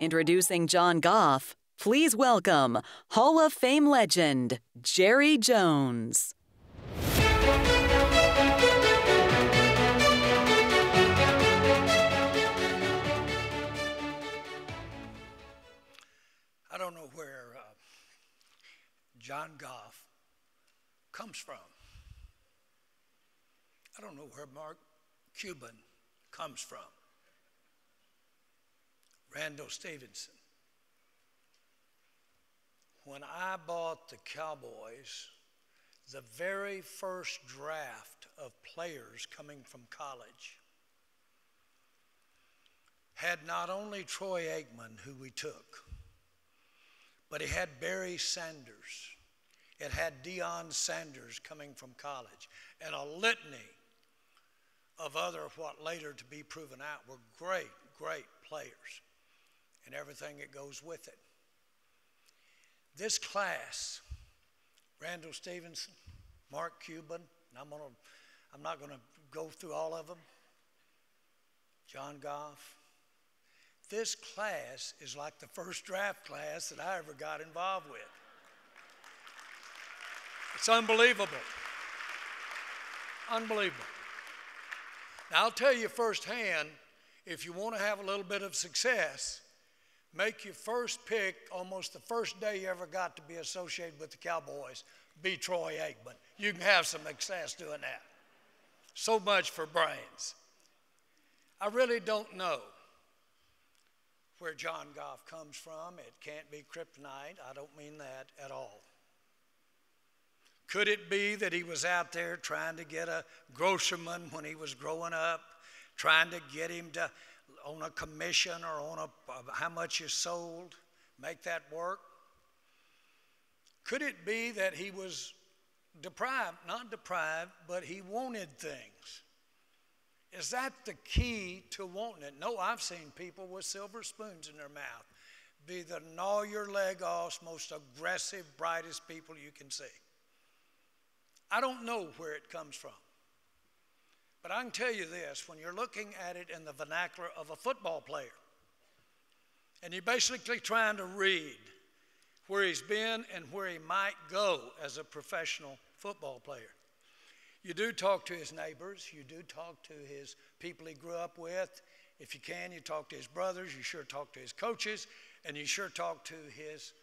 Introducing John Goff, please welcome Hall of Fame legend, Jerry Jones. I don't know where John Goff comes from. I don't know where Mark Cuban comes from. Randall Stevenson. When I bought the Cowboys, the very first draft of players coming from college had not only Troy Aikman, who we took, but it had Barry Sanders. It had Deion Sanders coming from college, and a litany of other what later to be proven out were great, great players and everything that goes with it. This class, Randall Stevenson, Mark Cuban, and I'm not going to go through all of them, John Goff. This class is like the first draft class that I ever got involved with. It's unbelievable. Unbelievable. Now, I'll tell you firsthand, if you want to have a little bit of success, make your first pick almost the first day you ever got to be associated with the Cowboys, be Troy Aikman. You can have some success doing that. So much for brains. I really don't know where John Goff comes from. It can't be kryptonite. I don't mean that at all. Could it be that he was out there trying to get a grocerman when he was growing up, trying to get him to, on a commission or on how much is sold, make that work? Could it be that he was deprived, not deprived, but he wanted things? Is that the key to wanting it? No, I've seen people with silver spoons in their mouth be the gnaw your leg off, most aggressive, brightest people you can see. I don't know where it comes from. But I can tell you this, when you're looking at it in the vernacular of a football player, and you're basically trying to read where he's been and where he might go as a professional football player, you do talk to his neighbors, you do talk to his people he grew up with. If you can, you talk to his brothers, you sure talk to his coaches, and you sure talk to his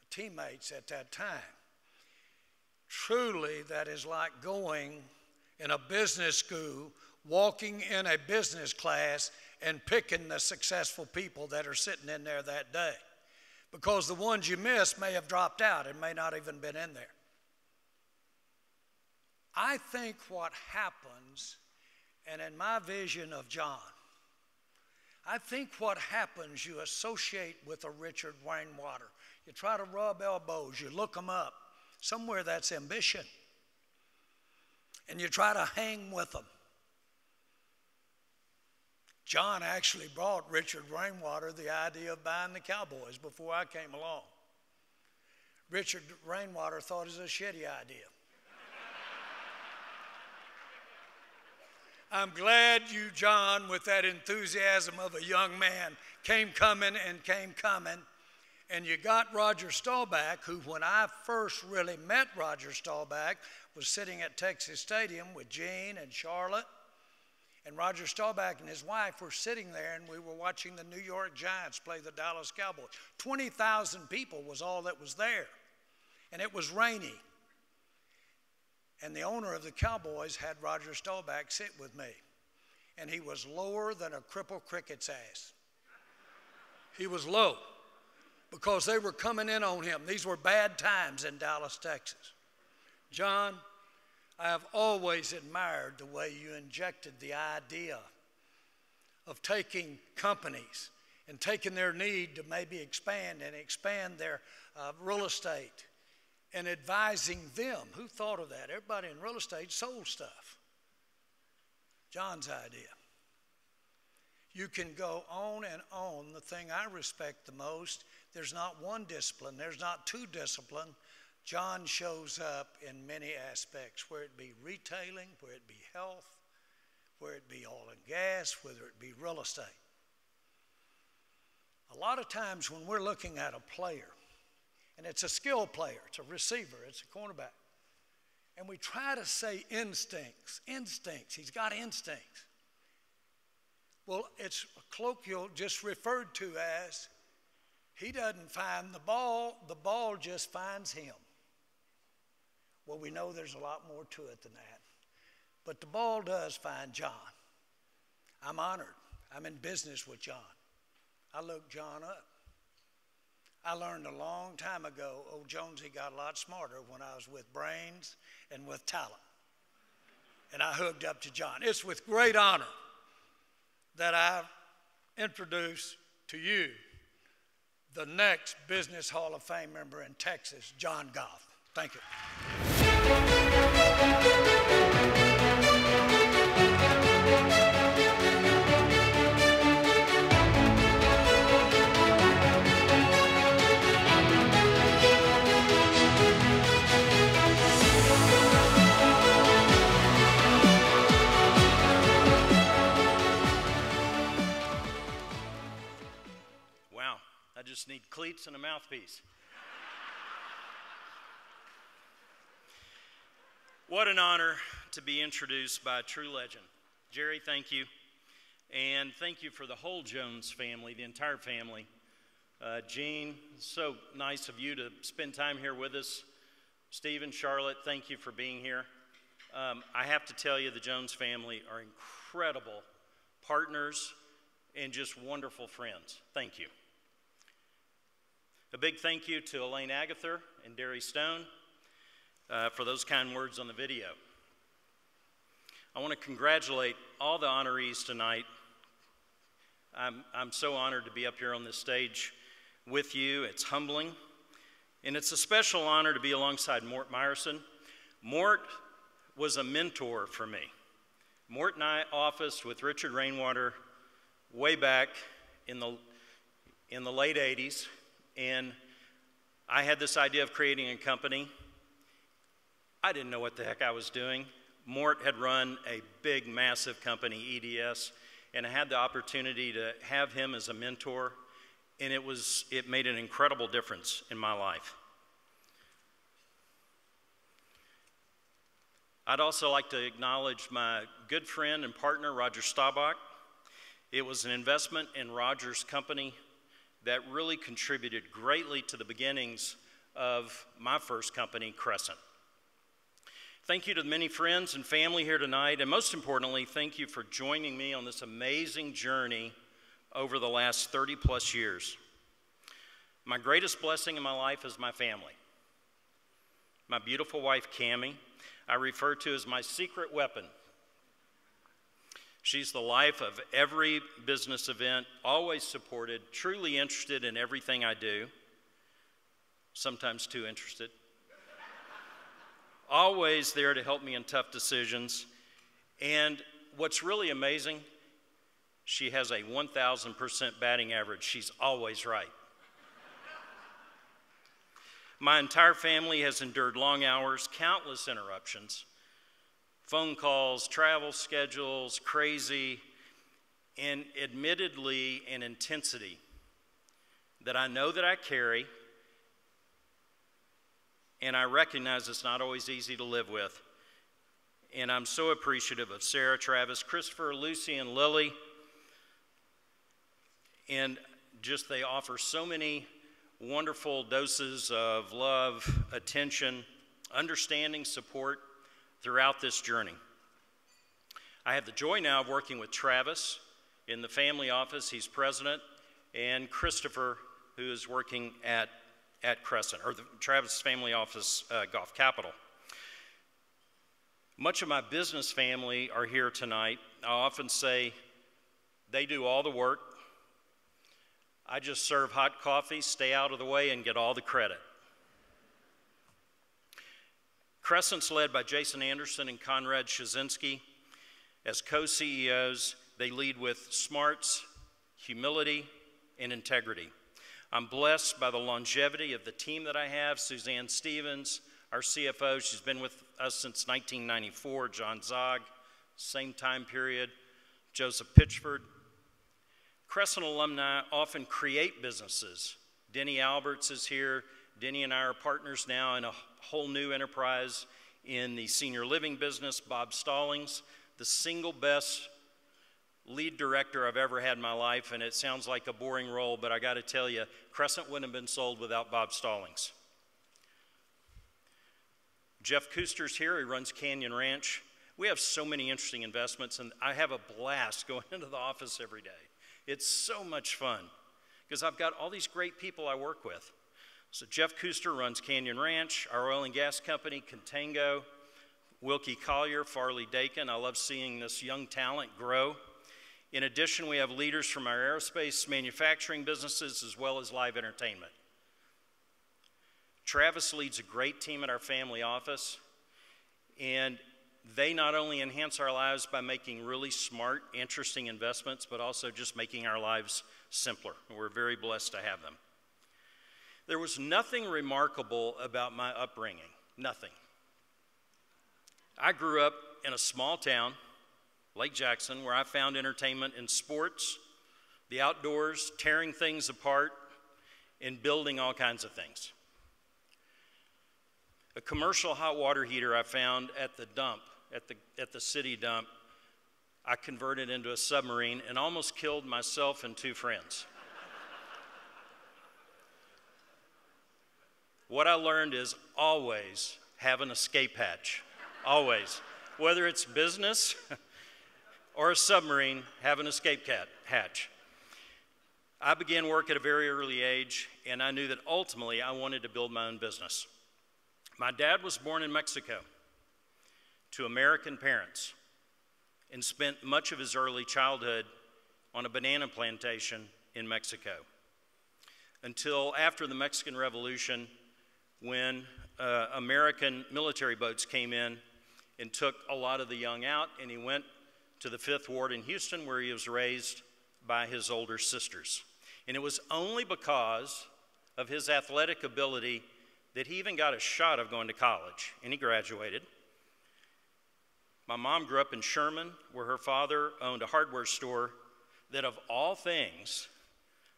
teammates at that time. Truly, that is like going in a business school, walking in a business class, and picking the successful people that are sitting in there that day. Because the ones you missed may have dropped out and may not even been in there. I think what happens, and in my vision of John, I think what happens, you associate with a Richard Rainwater. You try to rub elbows, you look them up. Somewhere that's ambition. And you try to hang with them. John actually brought Richard Rainwater the idea of buying the Cowboys before I came along. Richard Rainwater thought it was a shitty idea. I'm glad you, John, with that enthusiasm of a young man, came coming. And you got Roger Staubach, who when I first really met Roger Staubach was sitting at Texas Stadium with Gene and Charlotte. And Roger Staubach and his wife were sitting there, and we were watching the New York Giants play the Dallas Cowboys. 20,000 people was all that was there. And it was rainy. And the owner of the Cowboys had Roger Staubach sit with me. And he was lower than a crippled cricket's ass. He was low. Because they were coming in on him. These were bad times in Dallas, Texas. John, I have always admired the way you injected the idea of taking companies and taking their need to maybe expand their real estate and advising them. Who thought of that? Everybody in real estate sold stuff. John's idea. You can go on and on. The thing I respect the most, there's not one discipline, there's not two disciplines. John shows up in many aspects, whether it be retailing, whether it be health, whether it be oil and gas, whether it be real estate. A lot of times when we're looking at a player, and it's a skill player, it's a receiver, it's a cornerback, and we try to say instincts, he's got instincts. Well, it's colloquial, just referred to as he doesn't find the ball just finds him. Well, we know there's a lot more to it than that. But the ball does find John. I'm honored. I'm in business with John. I looked John up. I learned a long time ago, old Jonesy got a lot smarter when I was with brains and with talent. And I hooked up to John. It's with great honor that I introduce to you the next Business Hall of Fame member in Texas, John Goff. Thank you. I just need cleats and a mouthpiece. What an honor to be introduced by a true legend. Jerry, thank you. And thank you for the whole Jones family, the entire family. Gene, so nice of you to spend time here with us. Stephen, Charlotte, thank you for being here. I have to tell you, the Jones family are incredible partners and just wonderful friends. Thank you. A big thank you to Elaine Agather and Derry Stone for those kind words on the video. I want to congratulate all the honorees tonight. I'm so honored to be up here on this stage with you. It's humbling. And it's a special honor to be alongside Mort Meyerson. Mort was a mentor for me. Mort and I officed with Richard Rainwater way back in the late 80s. And I had this idea of creating a company. I didn't know what the heck I was doing. Mort had run a big, massive company, EDS, and I had the opportunity to have him as a mentor, and it made an incredible difference in my life. I'd also like to acknowledge my good friend and partner, Roger Staubach. It was an investment in Roger's company that really contributed greatly to the beginnings of my first company, Crescent. Thank you to the many friends and family here tonight, and most importantly, thank you for joining me on this amazing journey over the last 30-plus years. My greatest blessing in my life is my family. My beautiful wife, Cammie, I refer to as my secret weapon. She's the life of every business event, always supported, truly interested in everything I do, sometimes too interested. Always there to help me in tough decisions. And what's really amazing, she has a 1,000% batting average. She's always right. My entire family has endured long hours, countless interruptions, phone calls, travel schedules, crazy, and admittedly an intensity that I know that I carry, and I recognize it's not always easy to live with. And I'm so appreciative of Sarah, Travis, Christopher, Lucy, and Lily. And just they offer so many wonderful doses of love, attention, understanding, support throughout this journey. I have the joy now of working with Travis in the family office. He's president, and Christopher, who is working at Crescent, or the Travis family office, Goff Capital. Much of my business family are here tonight. I often say they do all the work. I just serve hot coffee, stay out of the way, and get all the credit. Crescent's led by Jason Anderson and Conrad Shazinski. As co-CEOs, they lead with smarts, humility, and integrity. I'm blessed by the longevity of the team that I have. Suzanne Stevens, our CFO, she's been with us since 1994. John Zog, same time period. Joseph Pitchford. Crescent alumni often create businesses. Denny Alberts is here. Denny and I are partners now in a whole new enterprise in the senior living business. Bob Stallings, the single best lead director I've ever had in my life, and it sounds like a boring role, but I got to tell you, Crescent wouldn't have been sold without Bob Stallings. Jeff Kuster's here. He runs Canyon Ranch. We have so many interesting investments, and I have a blast going into the office every day. It's so much fun because I've got all these great people I work with. So Jeff Kuster runs Canyon Ranch, our oil and gas company, Contango, Wilkie Collier, Farley Dakin. I love seeing this young talent grow. In addition, we have leaders from our aerospace manufacturing businesses as well as live entertainment. Travis leads a great team at our family office, and they not only enhance our lives by making really smart, interesting investments, but also just making our lives simpler. We're very blessed to have them. There was nothing remarkable about my upbringing, nothing. I grew up in a small town, Lake Jackson, where I found entertainment in sports, the outdoors, tearing things apart, and building all kinds of things. A commercial hot water heater I found at the dump, at the city dump, I converted into a submarine and almost killed myself and 2 friends. What I learned is always have an escape hatch, always. Whether it's business or a submarine, have an escape hatch. I began work at a very early age, and I knew that ultimately I wanted to build my own business. My dad was born in Mexico to American parents and spent much of his early childhood on a banana plantation in Mexico until after the Mexican Revolution, when American military boats came in and took a lot of the young out, and he went to the 5th Ward in Houston, where he was raised by his older sisters. And it was only because of his athletic ability that he even got a shot of going to college, and he graduated. My mom grew up in Sherman, where her father owned a hardware store that, of all things,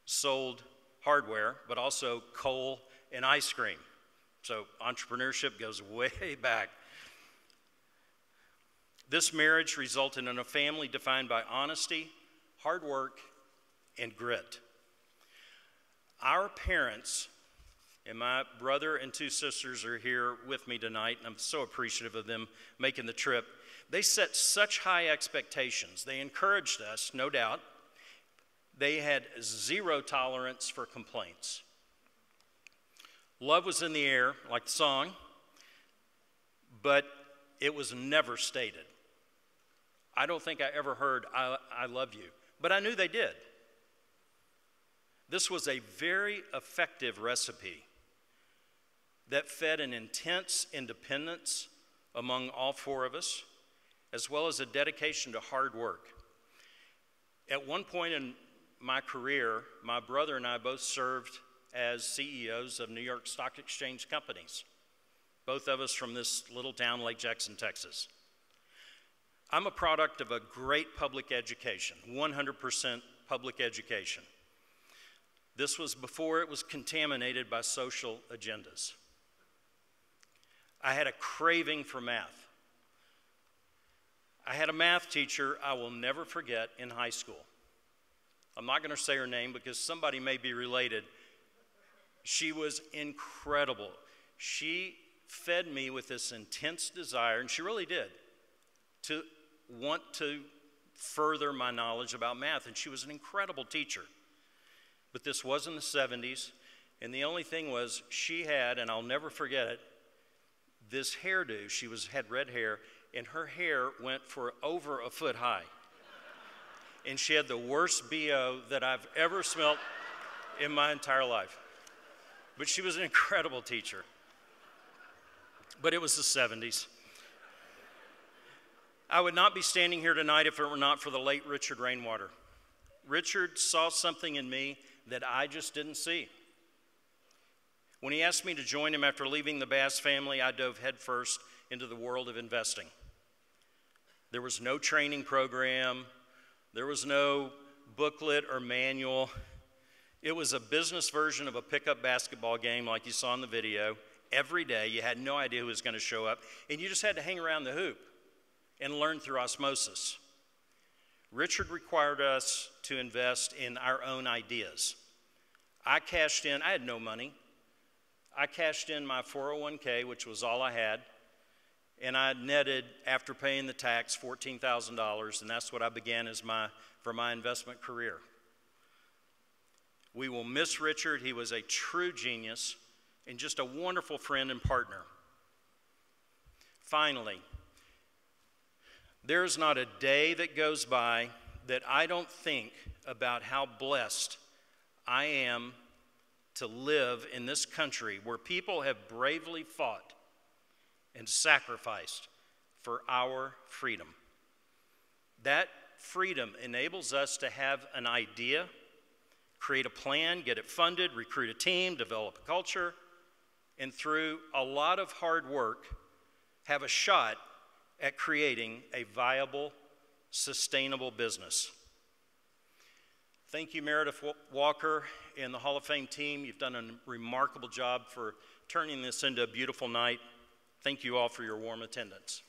sold hardware, but also coal and ice cream. So entrepreneurship goes way back. This marriage resulted in a family defined by honesty, hard work, and grit. Our parents, and my brother and 2 sisters are here with me tonight, and I'm so appreciative of them making the trip. They set such high expectations. They encouraged us, no doubt. They had 0 tolerance for complaints. Love was in the air, like the song, but it was never stated. I don't think I ever heard, I love you, but I knew they did. This was a very effective recipe that fed an intense independence among all 4 of us, as well as a dedication to hard work. At one point in my career, my brother and I both served as CEOs of New York Stock Exchange companies, both of us from this little town, Lake Jackson, Texas. I'm a product of a great public education, 100% public education. This was before it was contaminated by social agendas. I had a craving for math. I had a math teacher I will never forget in high school. I'm not going to say her name because somebody may be related. She was incredible. She fed me with this intense desire, and she really did, to want to further my knowledge about math, and she was an incredible teacher. But this was in the 70s, and the only thing was she had, and I'll never forget it, this hairdo. She had red hair, and her hair went for over a foot high. And she had the worst BO that I've ever smelt in my entire life. But she was an incredible teacher. But it was the 70s. I would not be standing here tonight if it were not for the late Richard Rainwater. Richard saw something in me that I just didn't see. When he asked me to join him after leaving the Bass family, I dove headfirst into the world of investing. There was no training program. There was no booklet or manual. It was a business version of a pickup basketball game like you saw in the video. Every day, you had no idea who was going to show up, and you just had to hang around the hoop and learn through osmosis. Richard required us to invest in our own ideas. I cashed in, I had no money. I cashed in my 401k, which was all I had, and I netted, after paying the tax, $14,000, and that's what I began as for my investment career. We will miss Richard. He was a true genius and just a wonderful friend and partner. Finally, there's not a day that goes by that I don't think about how blessed I am to live in this country where people have bravely fought and sacrificed for our freedom. That freedom enables us to have an idea, create a plan, get it funded, recruit a team, develop a culture, and through a lot of hard work, have a shot at creating a viable, sustainable business. Thank you, Meredith Walker and the Hall of Fame team. You've done a remarkable job for turning this into a beautiful night. Thank you all for your warm attendance.